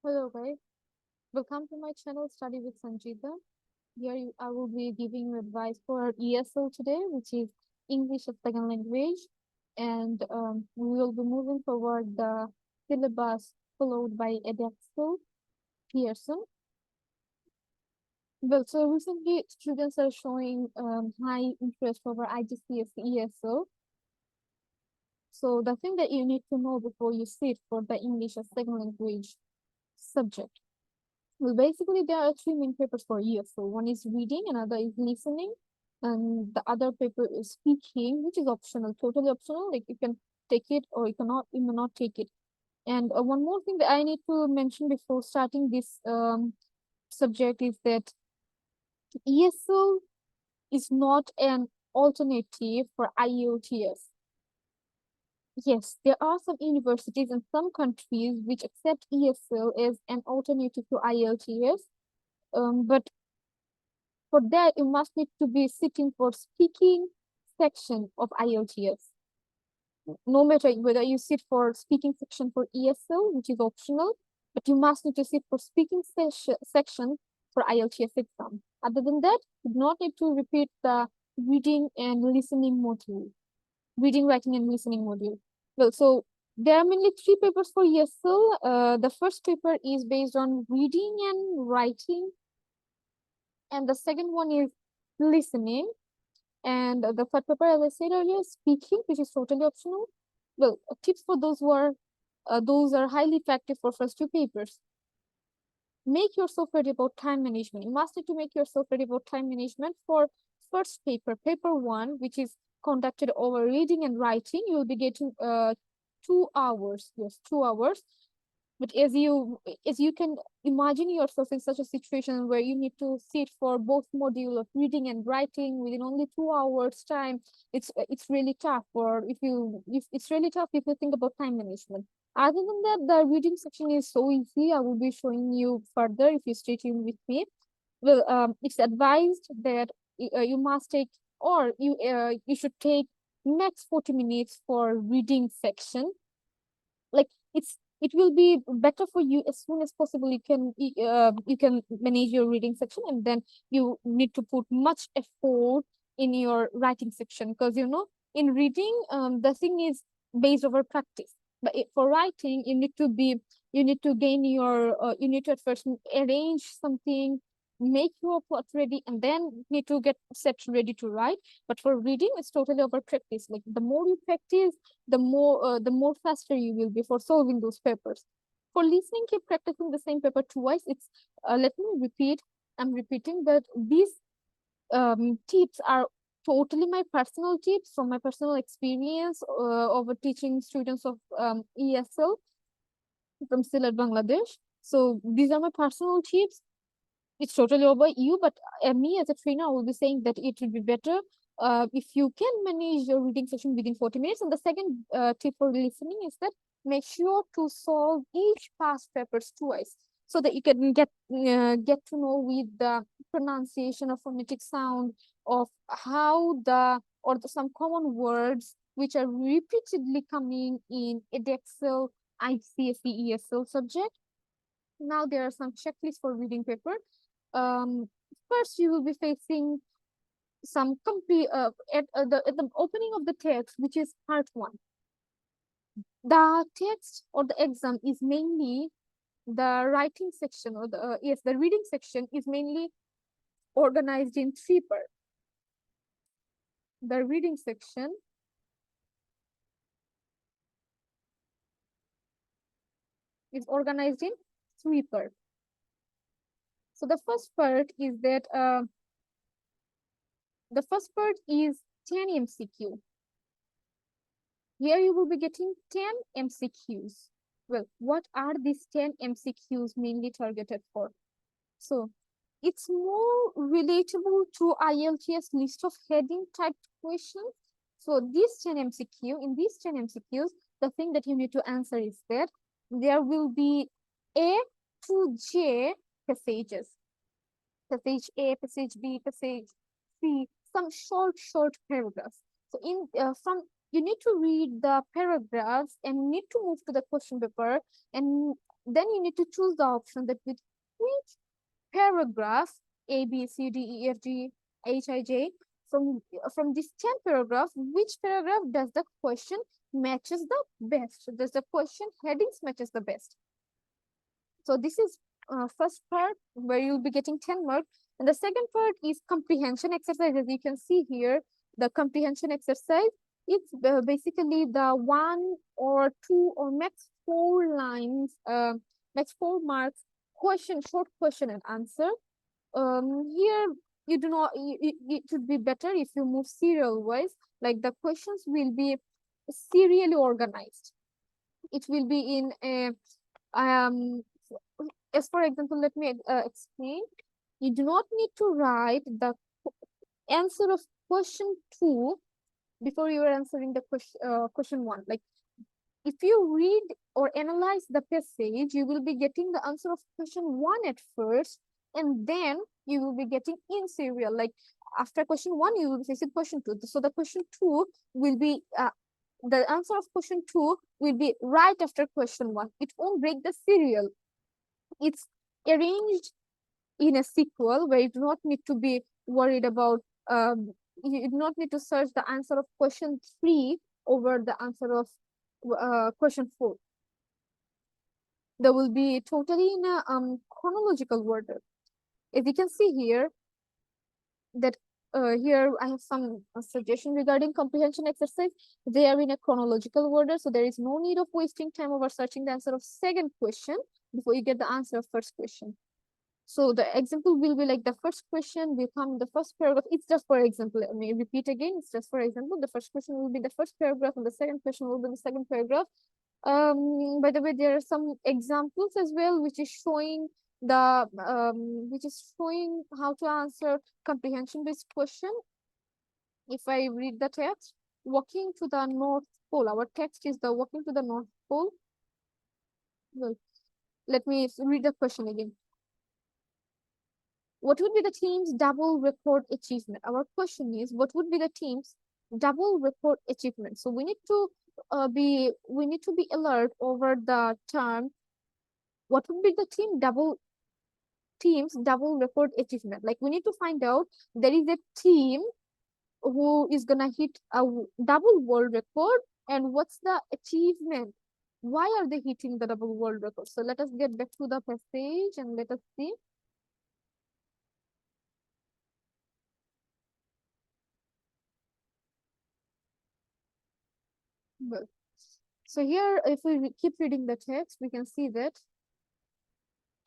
Hello guys, welcome to my channel Study with Sanjita. I will be giving you advice for ESL today, which is English as Second Language, and we will be moving forward the syllabus followed by edexcel Pearson. Well, so recently students are showing high interest over IGCSE ESL. So the thing that you need to know before you sit for the English as Second Language subject. Well, basically, there are three main papers for ESL. One is reading, another is listening, and the other paper is speaking, which is optional, totally optional. Like you can take it or you may not take it. And one more thing that I need to mention before starting this subject is that ESL is not an alternative for IELTS. Yes, there are some universities in some countries which accept ESL as an alternative to IELTS. But for that, you must need to be sitting for speaking section of IELTS. No matter whether you sit for speaking section for ESL, which is optional, but you must need to sit for speaking section for IELTS exam. Other than that, you do not need to repeat the reading and listening module, reading, writing, and listening module. Well, so there are mainly three papers for ESL. The first paper is based on reading and writing, and the second one is listening. And the third paper, as I said earlier, speaking, which is totally optional. Well, tips for those are highly effective for first two papers. Make yourself ready about time management. You must need to make yourself ready about time management for first paper, paper one, which is conducted over reading and writing. You will be getting 2 hours. Yes, 2 hours. But as you can imagine yourself in such a situation where you need to sit for both module of reading and writing within only 2 hours time, it's really tough. Or if it's really tough if you think about time management. Other than that, the reading section is so easy. I will be showing you further if you stay tuned with me. Well, it's advised that you must take, or you should take max 40 minutes for reading section. Like it will be better for you as soon as possible. You can manage your reading section, and then you need to put much effort in your writing section, because in reading, the thing is based over practice. But for writing, you need to gain your you need to at first arrange something, make your plot ready, and then need to get set ready to write. But for reading, it's totally over practice. Like the more you practice, the more faster you will be for solving those papers. For listening, keep practicing the same paper twice. Let me repeat. I'm repeating that these tips are totally my personal tips from my personal experience over teaching students of ESL from Silat, Bangladesh. So these are my personal tips. It's totally over you, but me as a trainer, I will be saying that it will be better if you can manage your reading session within 40 minutes. And the second tip for listening is that make sure to solve each past papers twice, so that you can get to know with the pronunciation of phonetic sound of how some common words which are repeatedly coming in edexcel IGCSE ESL subject. Now there are some checklists for reading paper. First you will be facing some complete at the opening of the text, which is part one. The text or the exam is mainly the writing section, or the reading section is mainly organized in three parts. The reading section is organized in three parts. So the first part is 10 MCQ. Here you will be getting 10 MCQs. Well, what are these 10 MCQs mainly targeted for? So it's more relatable to IELTS list of heading type questions. So in these 10 MCQs, the thing that you need to answer is that there will be A to J passages. Passage A, passage B, passage C, some short paragraphs. So you need to read the paragraphs and need to move to the question paper and Then you need to choose the option that with which paragraph A, B, C, D, E, F, G, H, I, J, from this 10 paragraph, which paragraph does the question matches the best? Does the question headings matches the best? So this is first part where you'll be getting 10 marks. And the second part is comprehension exercise. As you can see here, the comprehension exercise, it's basically the 1 or 2 or max 4 lines, max 4 marks question, short question and answer. Here you do not, it would be better if you move serial wise, like the questions will be serially organized. It will be in a, as for example, let me explain. You do not need to write the answer of question 2 before you are answering the question 1. Like if you read or analyze the passage, you will be getting the answer of question 1 at first, and then you will be getting in serial. Like after question 1, you will be facing question 2. So the question 2 will be the answer of question 2 will be right after question 1. It won't break the serial. It's arranged in a sequel where you do not need to be worried about, you do not need to search the answer of question 3 over the answer of question 4. There will be totally in a chronological order. As you can see here, that here I have some suggestion regarding comprehension exercise. They are in a chronological order, so there is no need of wasting time over searching the answer of second question before you get the answer of first question. So the example will be like the first question will come in the first paragraph. It's just for example. Let me repeat again. It's just for example. The first question will be the first paragraph, and the second question will be the second paragraph. By the way, there are some examples as well, which is showing the which is showing how to answer comprehension-based question. If I read the text, walking to the North Pole. Our text is the walking to the North Pole. Well, let me read the question again. What would be the team's double record achievement? Our question is, what would be the team's double record achievement? So we need to be alert over the term. What would be the team's double record achievement? Like we need to find out there is a team who is gonna hit a double world record, and what's the achievement? Why are they hitting the double world record? So let us get back to the passage and let us see. Well, so here, if we keep reading the text, we can see that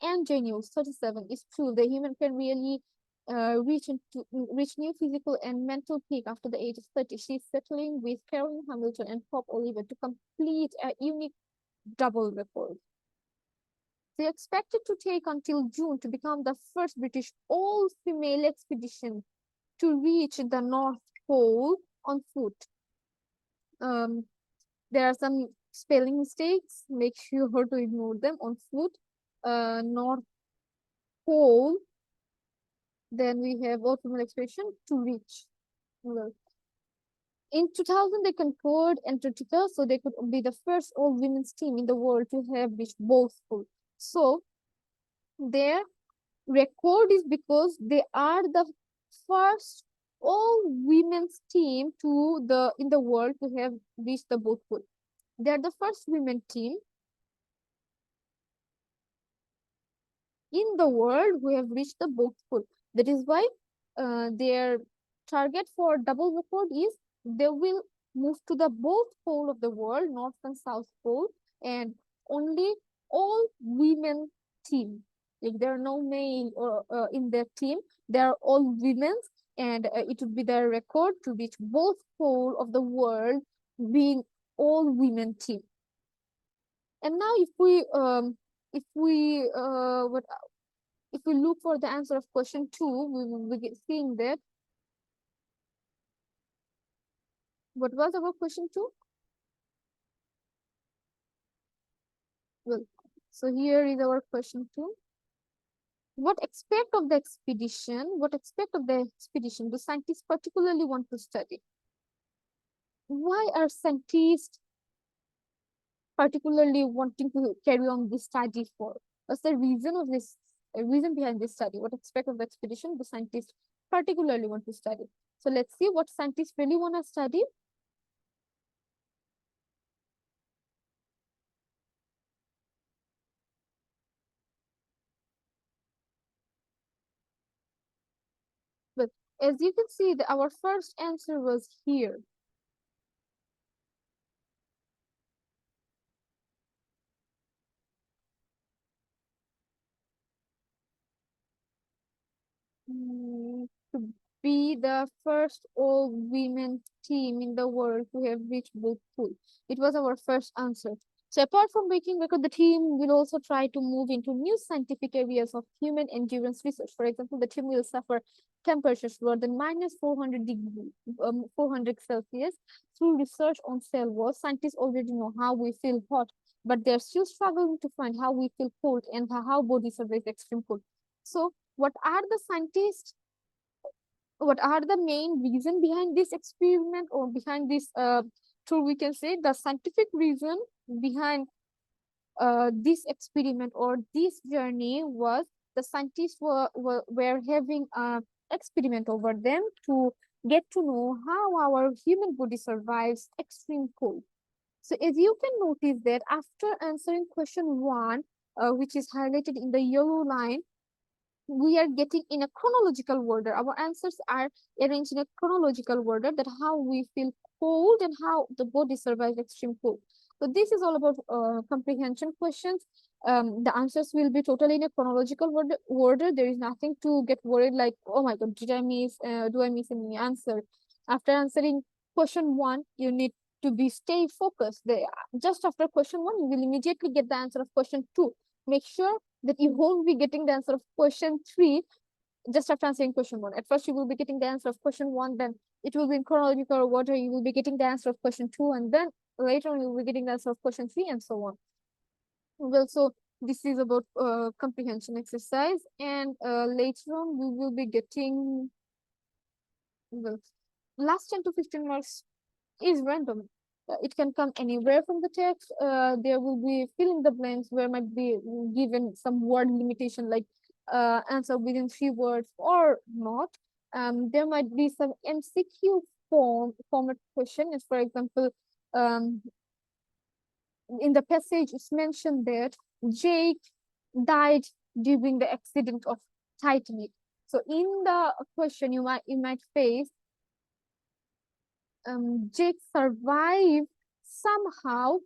NJ News 37 is true. The human can really reach new physical and mental peak after the age of 30. She's settling with Carolyn Hamilton and Pop Oliver to complete a unique double record. They expected to take until June to become the first British all-female expedition to reach the North Pole on foot. There are some spelling mistakes. Make sure to ignore them. On foot, North Pole. Then we have all-female expedition to reach. Well, in 2000, they conquered Antarctica, so they could be the first all-women's team in the world to have reached both poles. So their record is because they are the first all-women's team in the world to have reached the both poles. They are the first women team in the world who have reached the both pole. That is why their target for double record is they will move to the both pole of the world, North and South Pole, and only all women team. Like there are no male or in their team, they are all women, and it would be their record to reach both pole of the world, being all women team. And now if we look for the answer of question 2, we will be seeing that. What was our question 2? Well, so here is our question 2. What aspect of the expedition do scientists particularly want to study? Why are scientists particularly wanting to carry on this study for? What's the reason of this, reason behind this study? What aspect of the expedition the scientists particularly want to study? So let's see what scientists really want to study. But as you can see, our first answer was here. To be the first all-women team in the world to have reached both pool. It was our first answer. So apart from breaking record, the team will also try to move into new scientific areas of human endurance research. For example, the team will suffer temperatures lower than minus 400 degree, 400 Celsius through research on cell walls. Scientists already know how we feel hot, but they're still struggling to find how we feel cold and how bodies survive extreme cold. So what are the main reason behind this experiment or behind this tool? We can say the scientific reason behind this experiment or this journey was the scientists were having a experiment over them to get to know how our human body survives extreme cold. So as you can notice that after answering question 1, which is highlighted in the yellow line, we are getting in a chronological order. Our answers are arranged in a chronological order, that how we feel cold and how the body survives extreme cold. So this is all about comprehension questions. The answers will be totally in a chronological order. There is nothing to get worried like, oh my god, did I miss, do I miss any answer? After answering question 1, you need to be stay focused. Just after question 1, you will immediately get the answer of question 2. Make sure that you won't be getting the answer of question 3 just after answering question 1. At first, you will be getting the answer of question 1, then it will be in chronological order. You will be getting the answer of question 2, and then later on, you will be getting the answer of question 3, and so on. Well, so this is about comprehension exercise, and later on, we will be getting, well, last 10 to 15 marks is random. It can come anywhere from the text. There will be fill in the blanks where might be given some word limitation like answer within 3 words or not. There might be some MCQ format question. As for example, um, in the passage it's mentioned that Jake died during the accident of Titanic. So in the question you might face Jake survived somehow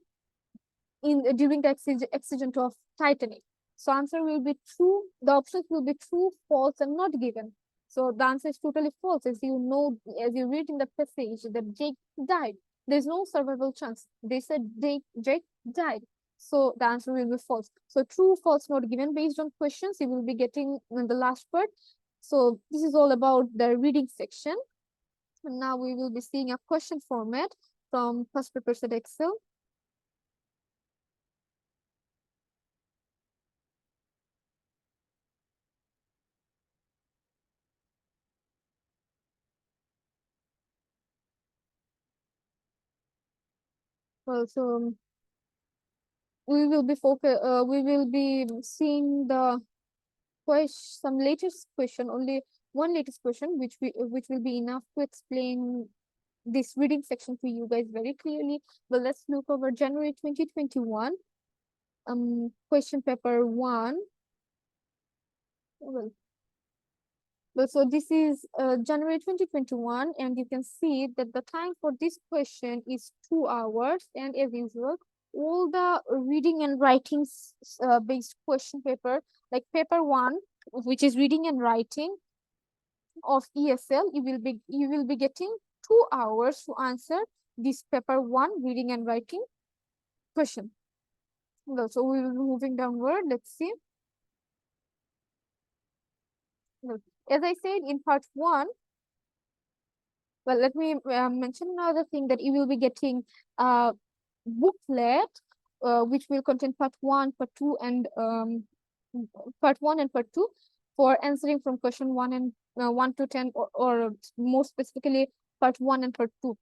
in during the accident of Titanic. So answer will be true. The options will be true, false, and not given. So the answer is totally false, as you know, as you read in the passage that Jake died. There's no survival chance. They said Jake died. So the answer will be false. So true, false, not given based on questions you will be getting in the last part. So this is all about the reading section. And now we will be seeing a question format from past papers at Excel. Well, so we will be seeing the some latest question, only one latest question, which will be enough to explain this reading section to you guys very clearly. But let's look over January 2021 question paper 1. Well, so this is January 2021, and you can see that the time for this question is 2 hours, and as usual, all the reading and writing based question paper, like paper 1, which is reading and writing of ESL, you will be getting 2 hours to answer this paper 1 reading and writing question. Well, so we will be moving downward. Let's see. Well, as I said in part 1, well, let me mention another thing, that you will be getting a booklet which will contain part 1, part 2, and part 2 for answering from question 1 and 1 to 10, or more specifically part 1 and part 2.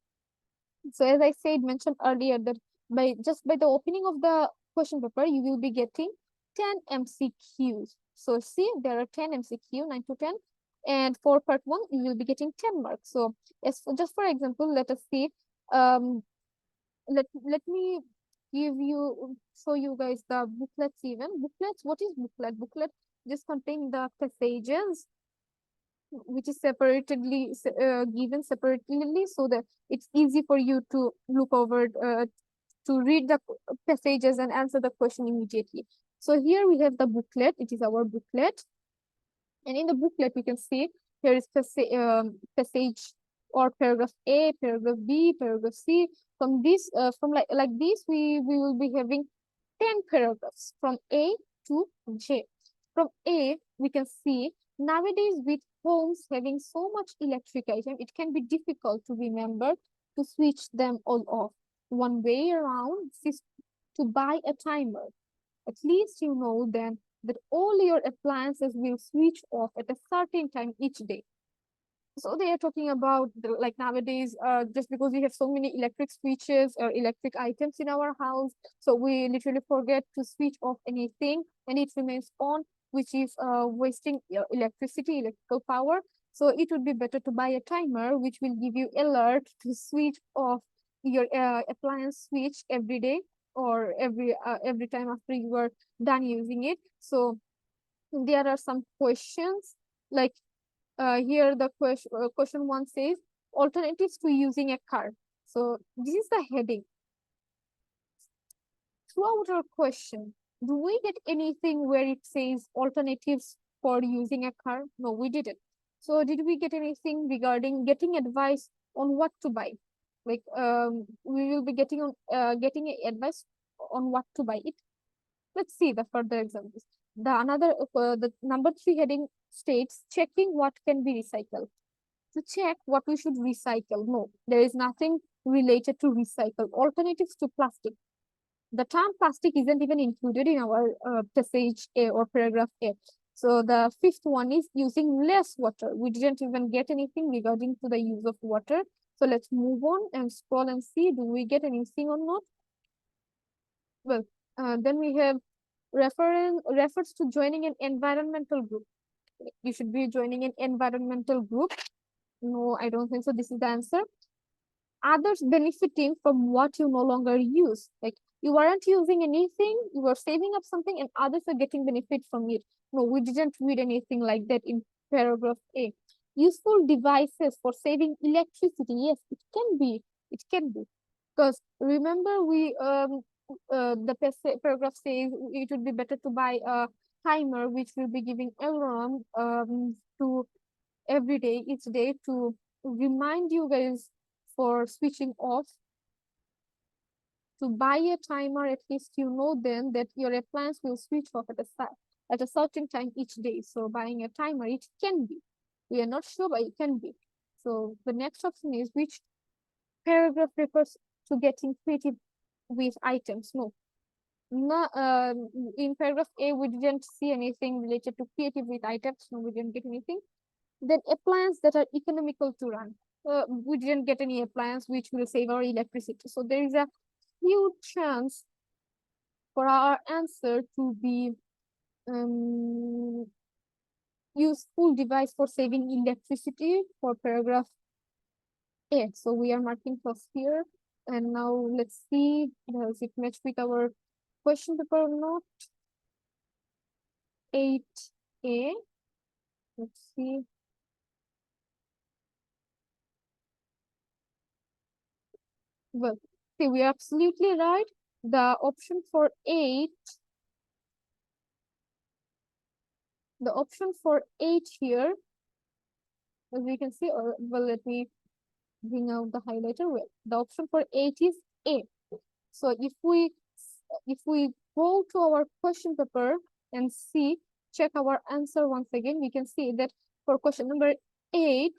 So as I said, mentioned earlier, that by the opening of the question paper, you will be getting 10 MCQs. So see, there are 10 MCQ, 9 to 10. And for part 1, you will be getting 10 marks. So just for example, let us see. Let me show you guys the booklets even. Booklets, what is booklet? Booklet just contain the passages which is separately given separately so that it's easy for you to look over to read the passages and answer the question immediately. So here we have the booklet. It is our booklet. And in the booklet, we can see here is passage or paragraph A, paragraph B, paragraph C. From this, from like this, we will be having 10 paragraphs from A to J. From A, we can see nowadays with homes having so much electric item, it can be difficult to remember to switch them all off. One way around is to buy a timer. At least you know then that all your appliances will switch off at a certain time each day. So they are talking about like nowadays, just because we have so many electric switches or electric items in our house, so we literally forget to switch off anything and it remains on, which is wasting electricity, electrical power. So it would be better to buy a timer which will give you alert to switch off your appliance switch every day or every time after you are done using it. So there are some questions like here the question 1 says alternatives to using a car. So this is the heading. Throughout our question, do we get anything where it says alternatives for using a car? No, we didn't. So did we get anything regarding getting advice on what to buy? Like we will be getting advice on what to buy it. Let's see the further examples. The number 3 heading states checking what can be recycled. To check what we should recycle. No, there is nothing related to recycle. Alternatives to plastic. The term plastic isn't even included in our passage A or paragraph A. So the 5th one is using less water. We didn't even get anything regarding to the use of water. So let's move on and scroll and see, do we get anything or not? Well, then we have refers to joining an environmental group. You should be joining an environmental group. No, I don't think so. This is the answer. Others benefiting from what you no longer use. Like you weren't using anything, you were saving up something and others are getting benefit from it. No, we didn't read anything like that in paragraph A. Useful devices for saving electricity. Yes, it can be. It can be. Because remember the paragraph says it would be better to buy a timer which will be giving alarm to every day, each day to remind you guys for switching off. To buy a timer, at least you know then that your appliance will switch off at a certain time each day. So buying a timer, it can be. We are not sure, but it can be. So the next option is which paragraph refers to getting creative with items? No. No, in paragraph A, we didn't see anything related to creative with items. No, we didn't get anything. Then appliances that are economical to run. We didn't get any appliance which will save our electricity. So there is a huge chance for our answer to be useful device for saving electricity for paragraph A. So we are marking plus here. And now let's see, does it match with our question paper or not? 8A. Let's see. Well, see, we are absolutely right. The option for 8, the option for 8 here, as we can see, or well, let me bring out the highlighter. Well, the option for 8 is A. So if we go to our question paper and see, check our answer once again, we can see that for question number 8,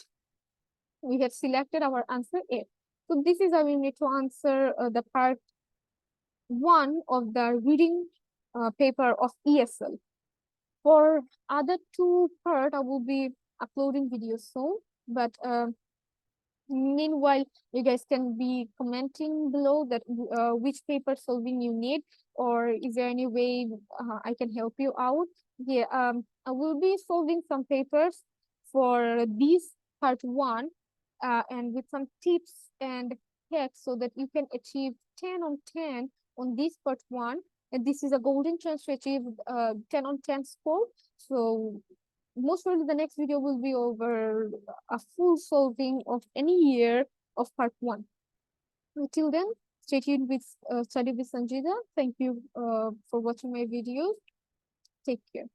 we have selected our answer A. So this is how we need to answer the part 1 of the reading paper of ESL. For other 2 part, I will be uploading videos soon, but Meanwhile, you guys can be commenting below that which paper solving you need, or is there any way I can help you out. Yeah, I will be solving some papers for this part one, and with some tips and hacks so that you can achieve 10 on 10 on this part one. And this is a golden chance to achieve 10 on 10 score. So most probably the next video will be over a full solving of any year of part one. Until then, stay tuned with Study with Sanjida. Thank you for watching my videos. Take care.